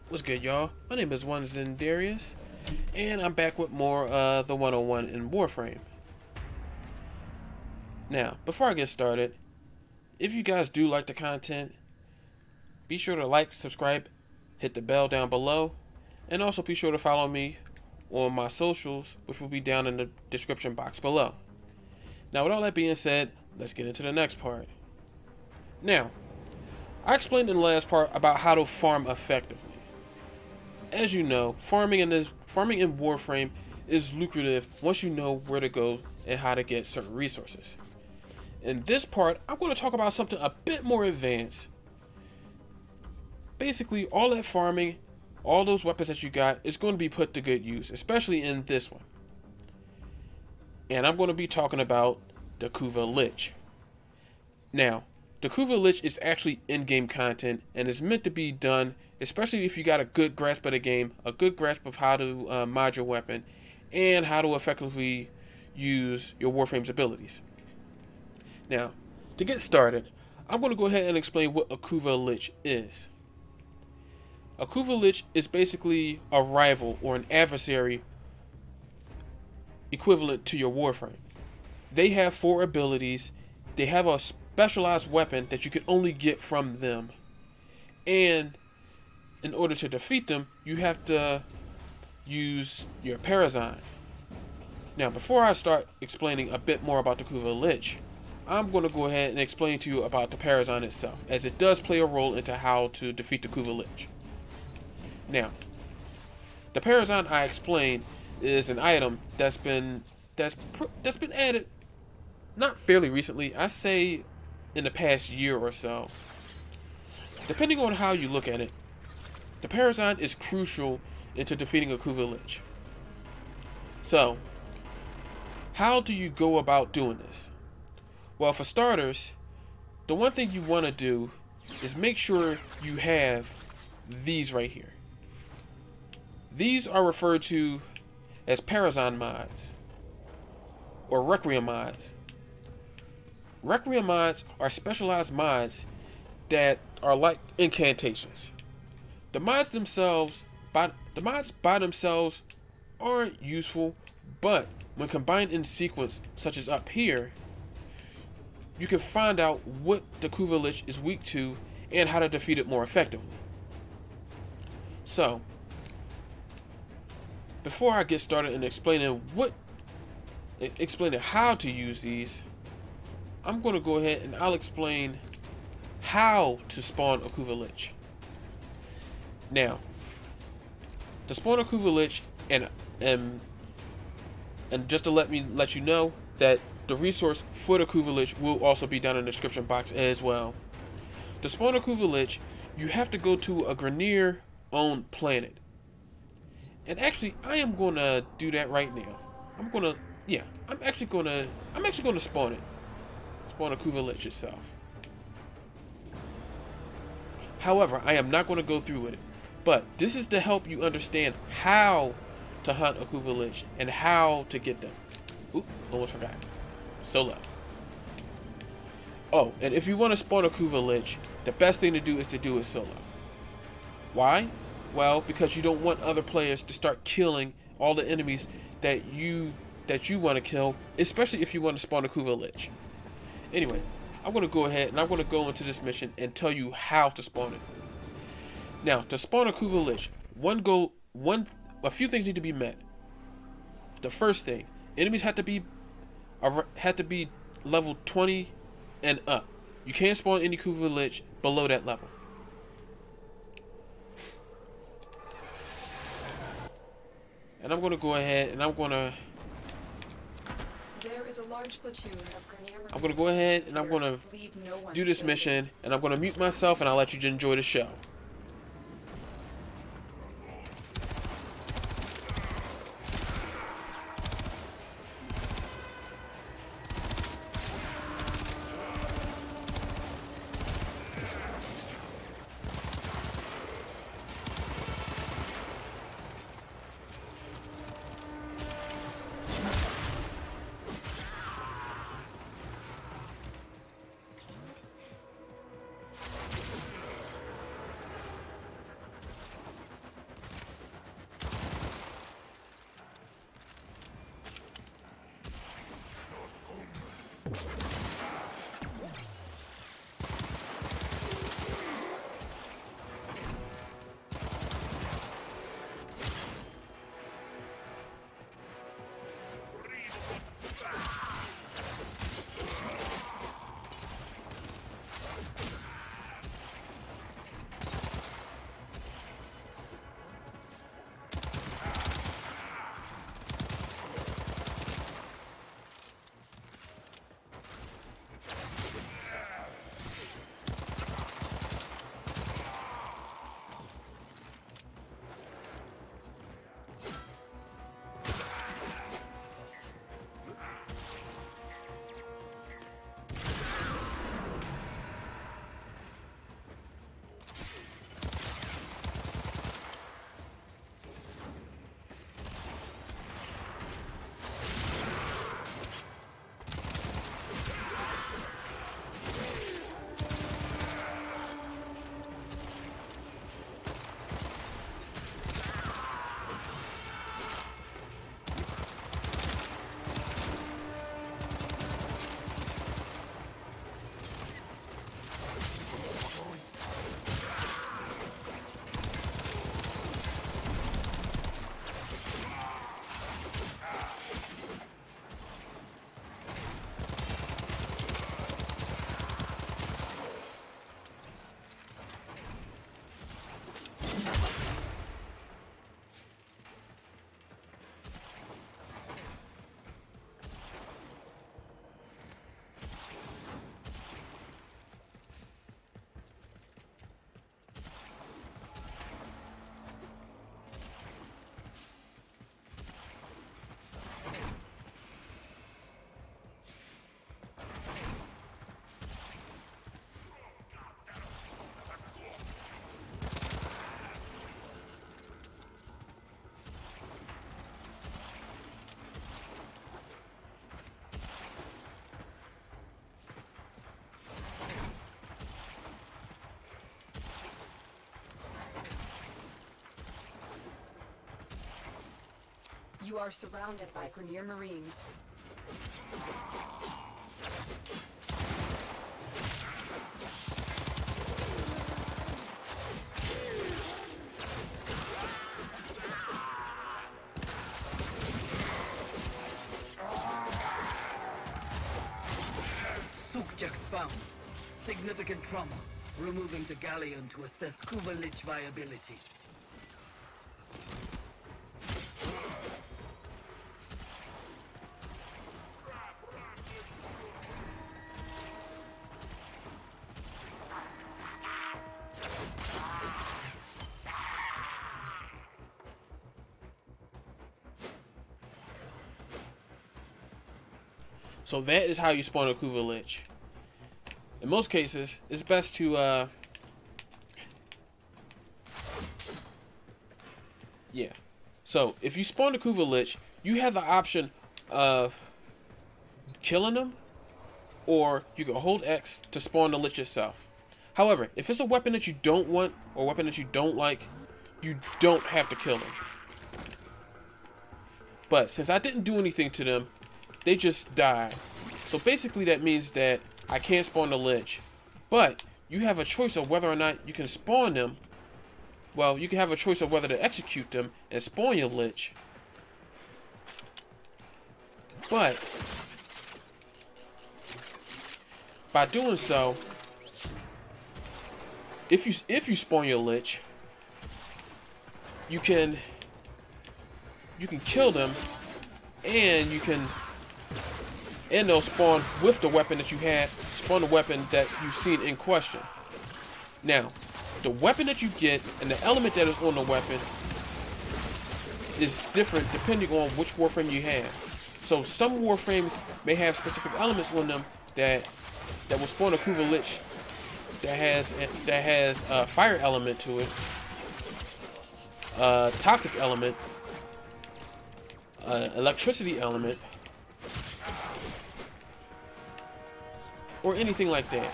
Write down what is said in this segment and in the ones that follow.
What's good, y'all? My name is One Zendarius, and I'm back with more the 101 in Warframe. Now, before I get started, if you guys do like the content, be sure to like, subscribe, hit the bell down below, and also be sure to follow me on my socials, which will be down in the description box below. Now, with all that being said, let's get into the next part. Now, I explained in the last part about how to farm effectively. As you know, farming in Warframe is lucrative once you know where to go and how to get certain resources. In this part, I'm going to talk about something a bit more advanced. Basically, all that farming, all those weapons that you got, is going to be put to good use, especially in this one. And I'm going to be talking about the Kuva Lich. Now, the Kuva Lich is actually in-game content and is meant to be done, especially if you got a good grasp of the game, a good grasp of how to mod your weapon, and how to effectively use your Warframe's abilities. Now, to get started, I'm going to go ahead and explain what a Kuva Lich is. A Kuva Lich is basically a rival or an adversary equivalent to your Warframe. They have 4 abilities. They have a specialized weapon that you can only get from them. And in order to defeat them, you have to use your PARAZONU. Now, before I start explaining a bit more about the Kuva Lich, I'm going to go ahead and explain to you about the PARAZONU itself, as it does play a role into how to defeat the Kuva Lich. Now, the PARAZONU I explained is an item that's been added not fairly recently. I say in the past year or so. Depending on how you look at it, the PARAZONU is crucial into defeating a Kuva Lich. So, how do you go about doing this? Well, for starters, the one thing you want to do is make sure you have these right here. These are referred to as PARAZONU mods or Requiem mods. Requiem mods are specialized mods that are like incantations. The mods by themselves aren't useful, but when combined in sequence, such as up here, you can find out what the Kuva Lich is weak to and how to defeat it more effectively. So, before I get started in explaining how to use these, I'm going to go ahead and I'll explain how to spawn a Kuva Lich. Now, to spawn a Kuva Lich, and just to let you know that the resource for the Kuva Lich will also be down in the description box as well. To spawn a Kuva Lich, you have to go to a Grineer owned planet. And actually, I am going to do that right now. I'm actually going to spawn it. Spawn a Kuva Lich itself. However, I am not going to go through with it. But this is to help you understand how to hunt a Kuva Lich and how to get them. Oop, almost forgot. Solo. Oh, and if you want to spawn a Kuva Lich, the best thing to do is to do it solo. Why? Well, because you don't want other players to start killing all the enemies that you want to kill, especially if you want to spawn a Kuva Lich. Anyway, I'm going to go ahead and I'm going to go into this mission and tell you how to spawn it. Now, to spawn a Kuva Lich, a few things need to be met. The first thing, enemies have to be level 20 and up. You can't spawn any Kuva Lich below that level. And I'm going to go ahead and I'm going to go ahead and I'm going to do this mission, and I'm going to mute myself, and I'll let you enjoy the show. You are surrounded by Grineer Marines. Subject found. Significant trauma. Removing the galleon to assess Kuva Lich viability. So that is how you spawn a Kuva Lich. In most cases, it's best to yeah. So if you spawn a Kuva Lich, you have the option of killing them, or you can hold X to spawn the Lich itself. However, if it's a weapon that you don't want or a weapon that you don't like, you don't have to kill them. But since I didn't do anything to them, they just died. So basically that means that I can't spawn the Lich. But you have a choice of whether or not you can spawn them. Well, you can have a choice of whether to execute them and spawn your Lich. But by doing so, if you spawn your Lich, you can kill them, and they'll spawn with the weapon that you had, spawn the weapon that you've seen in question. Now, the weapon that you get and the element that is on the weapon is different depending on which Warframe you have. So some Warframes may have specific elements on them that will spawn a Kuva Lich that has a fire element to it, toxic element, electricity element, or anything like that.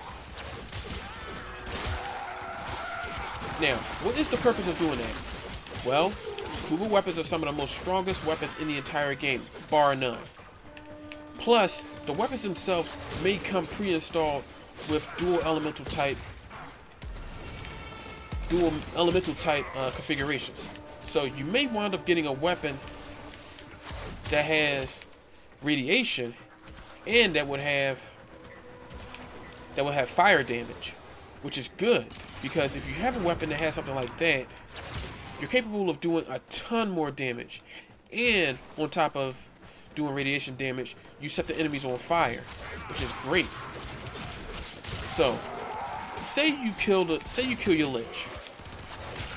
Now, what is the purpose of doing that? Well, Kuva weapons are some of the most strongest weapons in the entire game, bar none. Plus, the weapons themselves may come pre-installed with dual elemental type configurations. So you may wind up getting a weapon that has radiation and that would have fire damage, which is good, because if you have a weapon that has something like that, you're capable of doing a ton more damage. And on top of doing radiation damage, you set the enemies on fire, which is great. So, say you kill your Lich.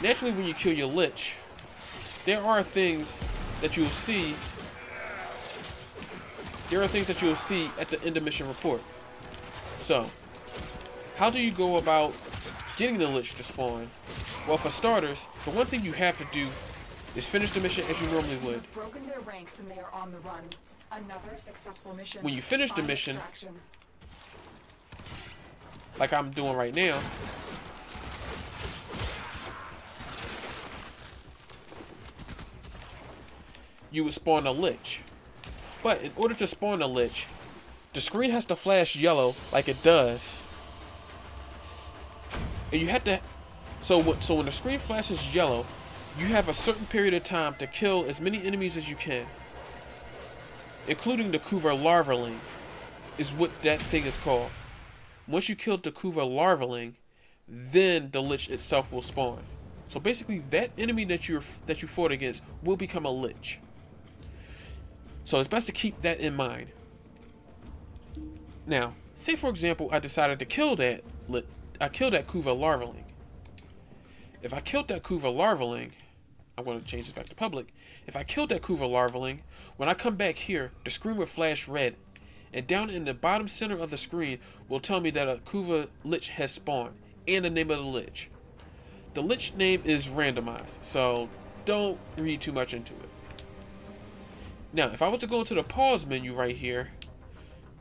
Naturally, when you kill your Lich, there are things that you'll see. There are things that you'll see at the end of mission report. So, how do you go about getting the Lich to spawn? Well, for starters, the one thing you have to do is finish the mission as you normally would. You've broken their ranks and they are on the run. Another successful mission. When you finish the mission, extraction. like I'm doing right now, you would spawn a Lich. But in order to spawn a Lich, the screen has to flash yellow like it does. And you have to... So when the screen flashes yellow, you have a certain period of time to kill as many enemies as you can. Including the Kuva Larvling, is what that thing is called. Once you kill the Kuva Larvling, then the Lich itself will spawn. So basically, that enemy that you fought against will become a Lich. So it's best to keep that in mind. Now, say for example, I decided to kill that Kuva Larvling. If I killed that Kuva Larvling, I'm going to change this back to public. If I killed that Kuva Larvling, when I come back here, the screen will flash red, and down in the bottom center of the screen will tell me that a Kuva Lich has spawned, and the name of the Lich. The Lich name is randomized, so don't read too much into it. Now, if I was to go into the pause menu right here,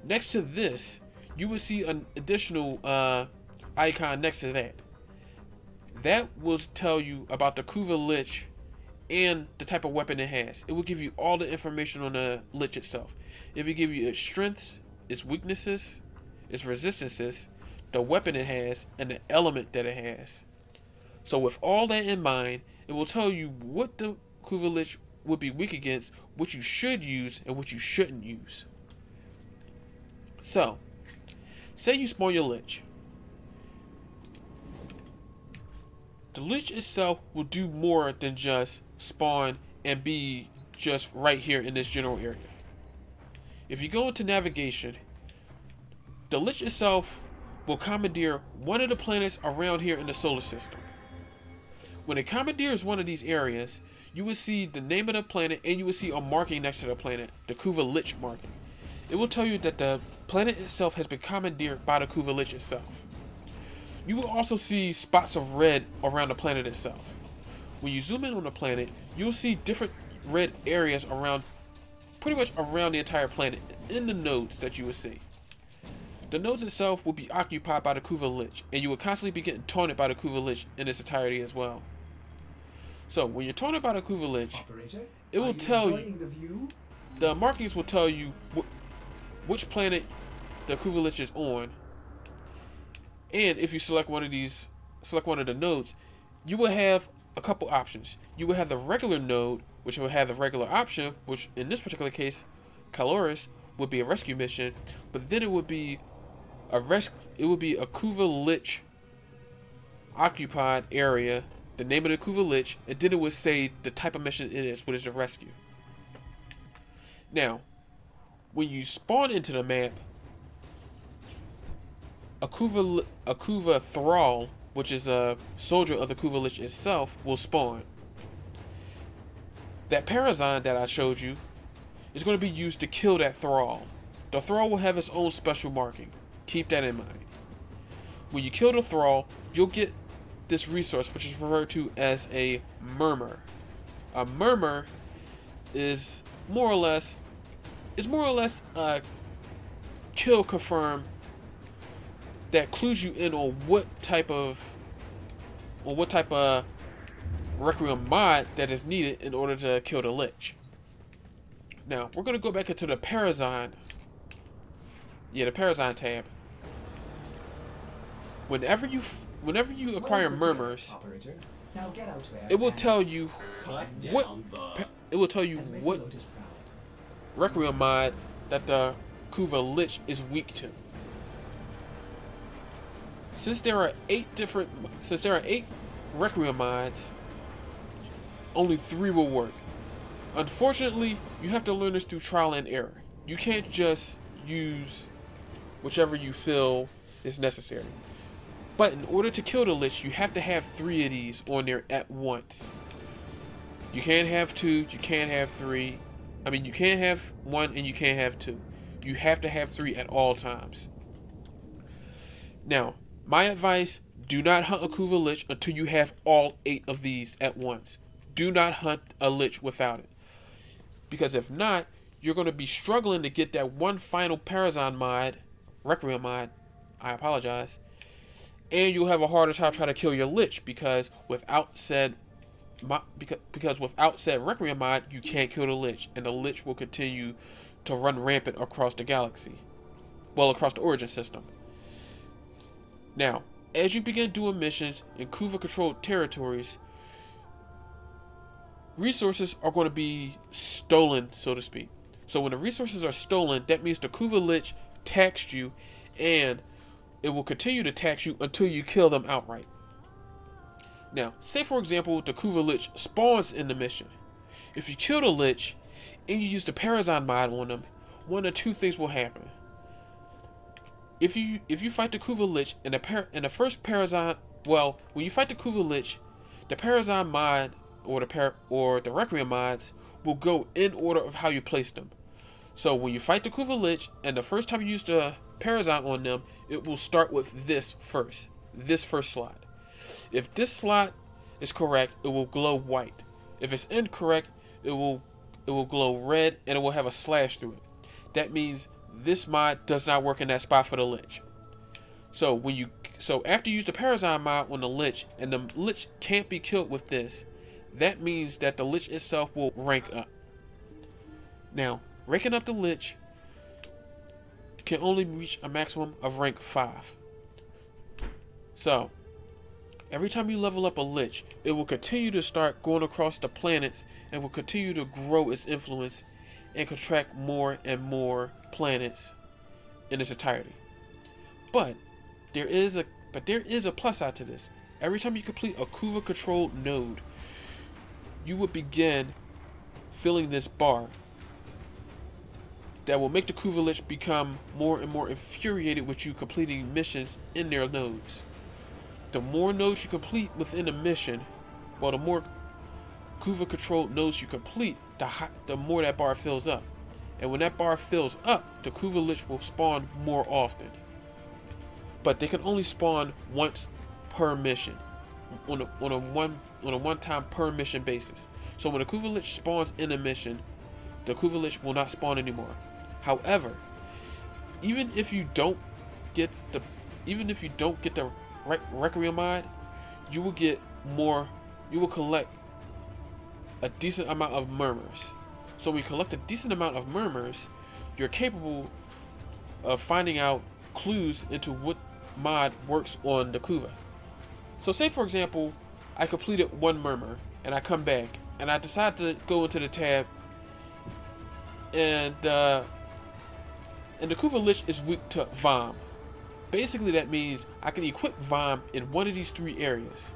next to this, you will see an additional icon next to that. That will tell you about the Kuva Lich and the type of weapon it has. It will give you all the information on the Lich itself. It will give you its strengths, its weaknesses, its resistances, the weapon it has, and the element that it has. So with all that in mind, it will tell you what the Kuva Lich would be weak against, what you should use, and what you shouldn't use. So, say you spawn your Lich. The Lich itself will do more than just spawn and be just right here in this general area. If you go into navigation, the Lich itself will commandeer one of the planets around here in the solar system. When it commandeers one of these areas, you will see the name of the planet and you will see a marking next to the planet, the Kuva Lich marking. It will tell you that the planet itself has been commandeered by the Kuva Lich itself. You will also see spots of red around the planet itself. When you zoom in on the planet, you'll see different red areas around, pretty much around the entire planet, in the nodes that you will see. The nodes itself will be occupied by the Kuva Lich, and you will constantly be getting taunted by the Kuva Lich in its entirety as well. So, when you're taunted by the Kuva Lich, it will tell you, the markings will tell you which planet the Kuva Lich is on. And if you select one of the nodes, you will have a couple options. You will have the regular node, which will have the regular option, which in this particular case, Caloris, would be a rescue mission, but then it would be a Kuva Lich occupied area, the name of the Kuva Lich, and then it would say the type of mission it is, which is a rescue. Now, when you spawn into the map, a Kuva Thrall, which is a soldier of the Kuva Lich itself, will spawn. That Parazon that I showed you is going to be used to kill that Thrall. The Thrall will have its own special marking. Keep that in mind. When you kill the Thrall, you'll get this resource, which is referred to as a murmur. A murmur is more or less a kill confirm that clues you in on what type of Requiem mod that is needed in order to kill the Lich. Now we're gonna go back into the Parazon. The Parazon tab. Whenever you acquire murmurs, it will tell you what Requiem mod that the Kuva Lich is weak to. Since there are 8 Requiem mods, only 3 will work. Unfortunately, you have to learn this through trial and error. You can't just use whichever you feel is necessary. But in order to kill the Lich, you have to have 3 of these on there at once. You can't have 2, you can't have 3. I mean, you can't have 1 and you can't have 2. You have to have 3 at all times. Now, my advice, do not hunt a Kuva Lich until you have all 8 of these at once. Do not hunt a Lich without it. Because if not, you're going to be struggling to get that one final Parazon mod, Requiem mod, I apologize, and you'll have a harder time trying to kill your Lich because without said Requiem mod, you can't kill the Lich, and the Lich will continue to run rampant across the galaxy. Well, across the origin system. Now, as you begin doing missions in Kuva-controlled territories, resources are going to be stolen, so to speak. So when the resources are stolen, that means the Kuva Lich taxed you, and it will continue to tax you until you kill them outright. Now, say for example, the Kuva Lich spawns in the mission. If you kill the Lich, and you use the Parazon mod on them, one of 2 things will happen. If you fight the Kuva Lich and the first Parazon, well, when you fight the Kuva Lich, the Parazon mod or the Requiem mods will go in order of how you place them. So when you fight the Kuva Lich and the first time you use the Parazon on them, it will start with this first slot. If this slot is correct, it will glow white. If it's incorrect, it will glow red and it will have a slash through it. That means this mod does not work in that spot for the Lich. So after you use the Parazon mod on the Lich and the Lich can't be killed with this, that means that the Lich itself will rank up. Now, ranking up the Lich can only reach a maximum of rank 5. So, every time you level up a Lich, it will continue to start going across the planets and will continue to grow its influence and contract more and more planets in its entirety. But there is a plus side to this. Every time you complete a Kuva controlled node, you will begin filling this bar that will make the Kuva Lich become more and more infuriated with you completing missions in their nodes. The more nodes you complete within a mission, well, the more Kuva controlled nodes you complete, the more that bar fills up. And when that bar fills up, the Kuva Lich will spawn more often. But they can only spawn once per mission, on a one-time per mission basis. So when the Kuva Lich spawns in a mission, the Kuva Lich will not spawn anymore. However, even if you don't get the Requiem mod, you will get more. You will collect a decent amount of murmurs. So when you collect a decent amount of murmurs, you're capable of finding out clues into what mod works on the Kuva. So say for example, I completed one murmur and I come back and I decide to go into the tab and the Kuva Lich is weak to Vom. Basically that means I can equip Vom in one of these 3 areas.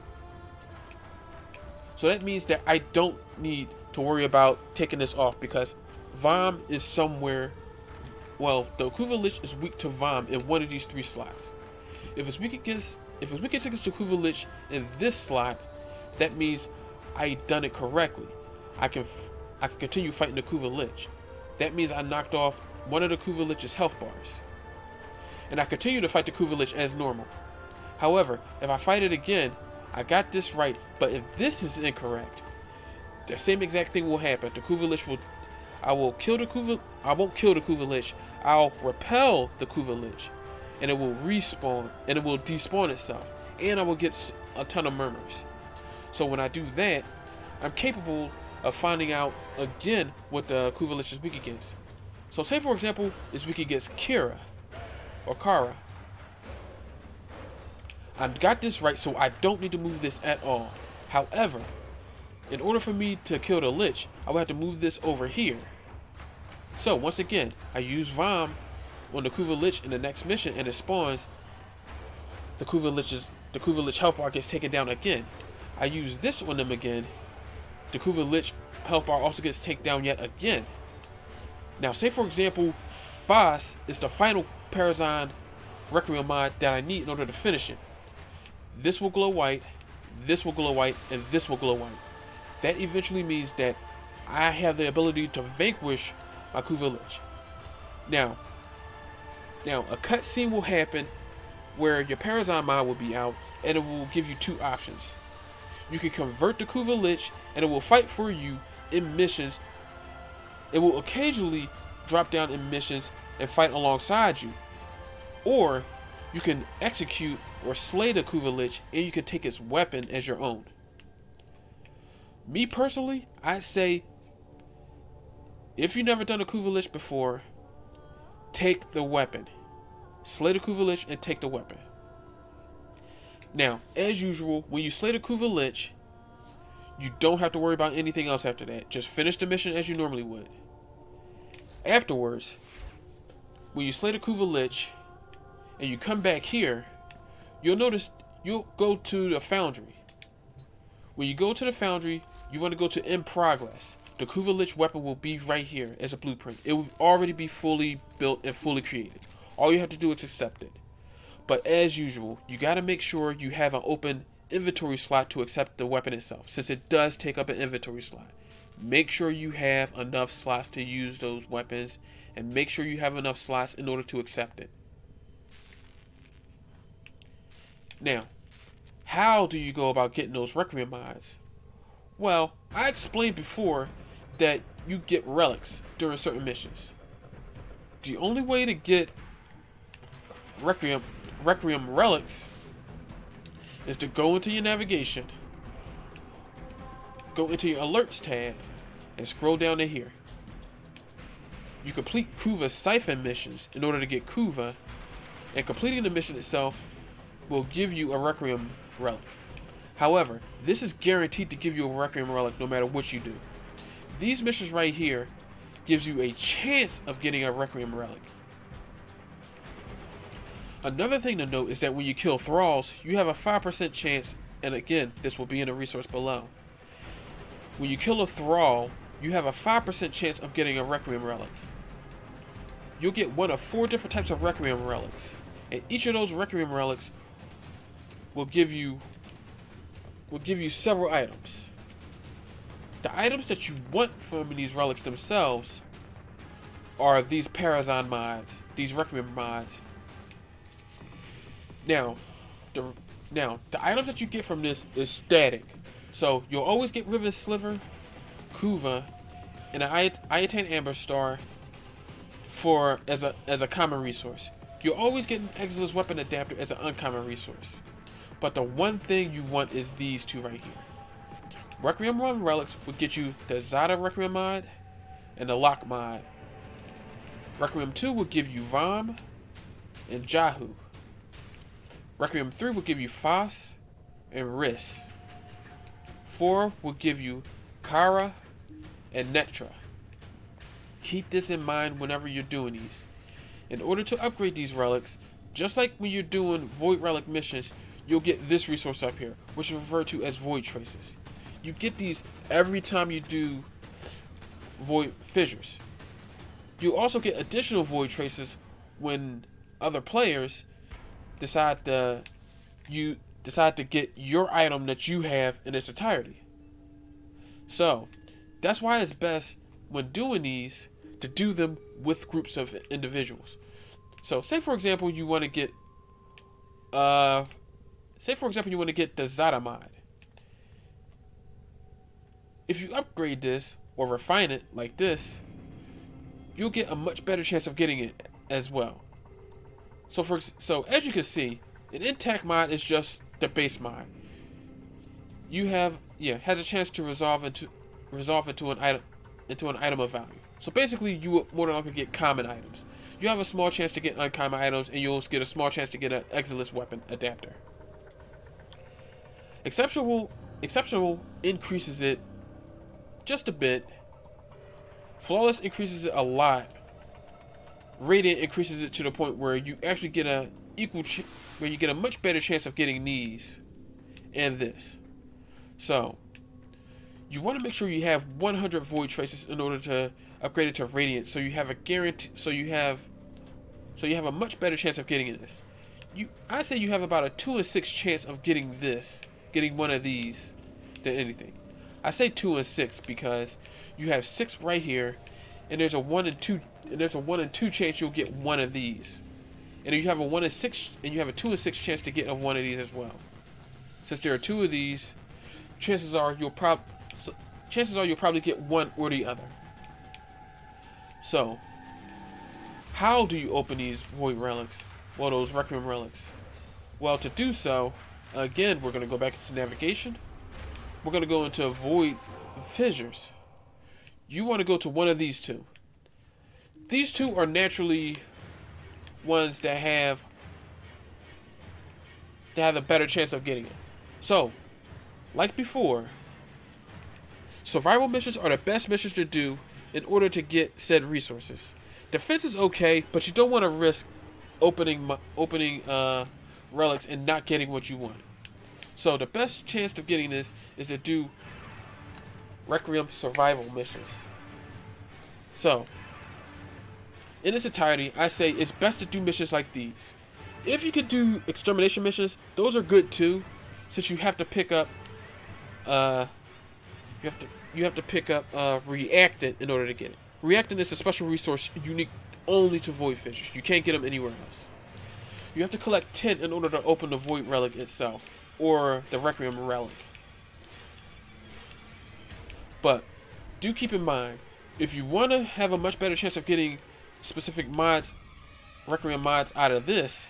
So that means that I don't need to worry about taking this off because Vom is somewhere. Well, the Kuva Lich is weak to Vom in one of these 3 slots. If it's weak against the Kuva Lich in this slot, that means I done it correctly. I can continue fighting the Kuva Lich. That means I knocked off one of the Kuva Lich's health bars. And I continue to fight the Kuva Lich as normal. However, if I fight it again, I got this right, but if this is incorrect, the same exact thing will happen. The Kuva Lich I won't kill the Kuva Lich, I'll repel the Kuva Lich, and it will respawn, and it will despawn itself, and I will get a ton of murmurs. So when I do that, I'm capable of finding out again what the Kuva Lich is weak against. So say for example, it's weak against Kira, or Kara. I got this right, so I don't need to move this at all. However, in order for me to kill the Lich, I will have to move this over here. So once again, I use Vom on the Kuva Lich in the next mission, and it spawns. The Kuva Lich health bar gets taken down again. I use this on them again. The Kuva Lich health bar also gets taken down yet again. Now, say for example, Foss is the final PARAZONU Requiem mod that I need in order to finish it. This will glow white, this will glow white, and this will glow white. That eventually means that I have the ability to vanquish my Kuva Lich. Now a cutscene will happen where your PARAZONU mod will be out, and it will give you 2 options. You can convert the Kuva Lich, and it will fight for you in missions. It will occasionally drop down in missions and fight alongside you. Or you can execute or slay the Kuva Lich, and you can take its weapon as your own. Me personally, I'd say if you've never done a Kuva Lich before, take the weapon. Slay the Kuva Lich and take the weapon. Now, as usual, when you slay the Kuva Lich, you don't have to worry about anything else after that. Just finish the mission as you normally would. Afterwards, when you slay the Kuva Lich and you come back here, you'll notice you'll go to the Foundry. When you go to the Foundry, you want to go to In Progress. The Kuva Lich weapon will be right here as a blueprint. It will already be fully built and fully created. All you have to do is accept it. But as usual, you got to make sure you have an open inventory slot to accept the weapon itself, since it does take up an inventory slot. Make sure you have enough slots to use those weapons, and make sure you have enough slots in order to accept it. Now, how do you go about getting those Requiem mods? Well, I explained before that you get relics during certain missions. The only way to get Requiem relics is to go into your navigation, go into your alerts tab and scroll down to here. You complete Kuva's siphon missions in order to get Kuva, and completing the mission itself will give you a Requiem relic. However, this is guaranteed to give you a Requiem relic no matter what you do. These missions right here gives you a chance of getting a Requiem relic. Another thing to note is that when you kill thralls, you have a 5% chance, and again, this will be in the resource below. When you kill a thrall, you have a 5% chance of getting a Requiem relic. You'll get one of 4 different types of Requiem relics, and each of those Requiem relics will give you several items. The items that you want from these relics themselves are these PARAZONU mods, these Requiem mods. Now, the items that you get from this is static. So you'll always get Riven Sliver, Kuva, and an Iotane Amber Star as a common resource. You'll always get an Exilus Weapon Adapter as an uncommon resource. But the one thing you want is these 2 right here. Requiem 1 relics will get you the Zada Requiem mod and the Lock mod. Requiem 2 will give you Vom and Jahu. Requiem 3 will give you Foss and Riss. 4 will give you Kara and Netra. Keep this in mind whenever you're doing these. In order to upgrade these relics, just like when you're doing Void Relic missions, you'll get this resource up here, which is referred to as Void Traces. You get these every time you do Void Fissures. You also get additional Void Traces when other players decide to get your item that you have in its entirety. So that's why it's best when doing these to do them with groups of individuals. So say for example you want to get the Zada mod. If you upgrade this or refine it like this, you'll get a much better chance of getting it as well. So as you can see, an intact mod is just the base mod. Has a chance to resolve into an item of value. So basically, you will more than likely get common items. You have a small chance to get uncommon items, and you'll get a small chance to get an Exilus Weapon Adapter. Exceptional increases it just a bit. Flawless increases it a lot. Radiant increases it to the point where you actually get where you get a much better chance of getting these and this. So you want to make sure you have 100 Void Traces in order to upgrade it to Radiant, so you have a guarantee. So you have a much better chance of getting this. I say you have about a 2 in 6 chance of getting one of these than anything. I say 2 in 6 because you have 6 right here, and there's a 1 in 2 chance you'll get one of these, and you have a 1 in 6 and you have a 2 in 6 chance to get one of these as well. Since there are 2 of these, chances are you'll probably get one or the other. So, how do you open these Void Relics? Well, those Requiem Relics. Well, to do so, again, we're going to go back into navigation. We're going to go into Void Fissures. You want to go to one of these 2. These 2 are naturally ones that have a better chance of getting it. So, like before, survival missions are the best missions to do in order to get said resources. Defense is okay, but you don't want to risk opening relics and not getting what you want. So the best chance of getting this is to do Requiem survival missions. So, in its entirety, I say it's best to do missions like these. If you could do extermination missions, those are good too, since you have to pick up Reactant in order to get it. Reactant is a special resource unique only to Void Fissures. You can't get them anywhere else. You have to collect 10 in order to open the Void Relic itself, or the Requiem Relic. But do keep in mind, if you want to have a much better chance of getting specific mods, Requiem mods out of this,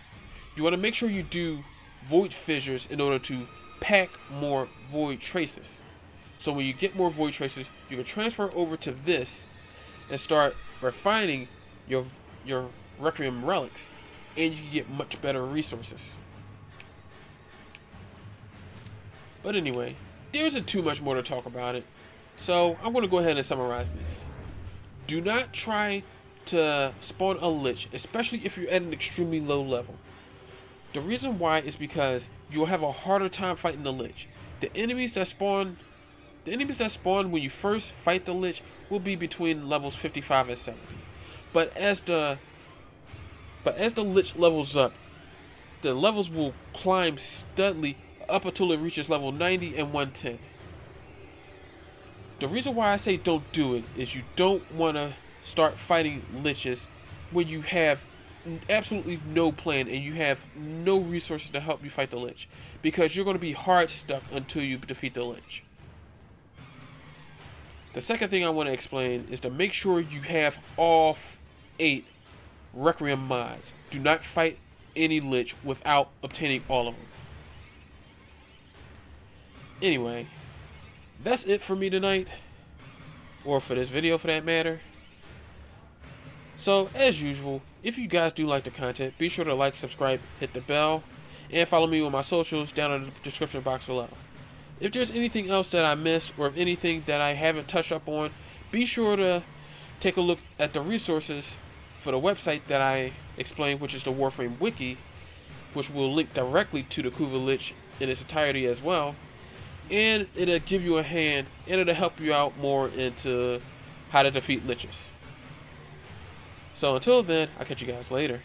you want to make sure you do Void Fissures in order to pack more Void Traces. So when you get more void traces, you can transfer over to this and start refining your Requiem relics, and you can get much better resources. But anyway, there isn't too much more to talk about it, so I'm going to go ahead and summarize this. Do not try to spawn a Lich, especially if you're at an extremely low level. The reason why is because you'll have a harder time fighting the Lich. The enemies that spawn when you first fight the Lich will be between levels 55 and 70. But as the Lich levels up, the levels will climb steadily up until it reaches level 90 and 110. The reason why I say don't do it is you don't want to start fighting Liches when you have absolutely no plan and you have no resources to help you fight the Lich, because you're going to be hard stuck until you defeat the Lich. The second thing I want to explain is to make sure you have all 8 Requiem mods. Do not fight any Lich without obtaining all of them. Anyway, that's it for me tonight, or for this video for that matter. So, as usual, if you guys do like the content, be sure to like, subscribe, hit the bell, and follow me on my socials down in the description box below. If there's anything else that I missed, or if anything that I haven't touched up on, be sure to take a look at the resources for the website that I explained, which is the Warframe wiki, which will link directly to the Kuva Lich in its entirety as well. And it'll give you a hand, and it'll help you out more into how to defeat Liches. So until then, I'll catch you guys later.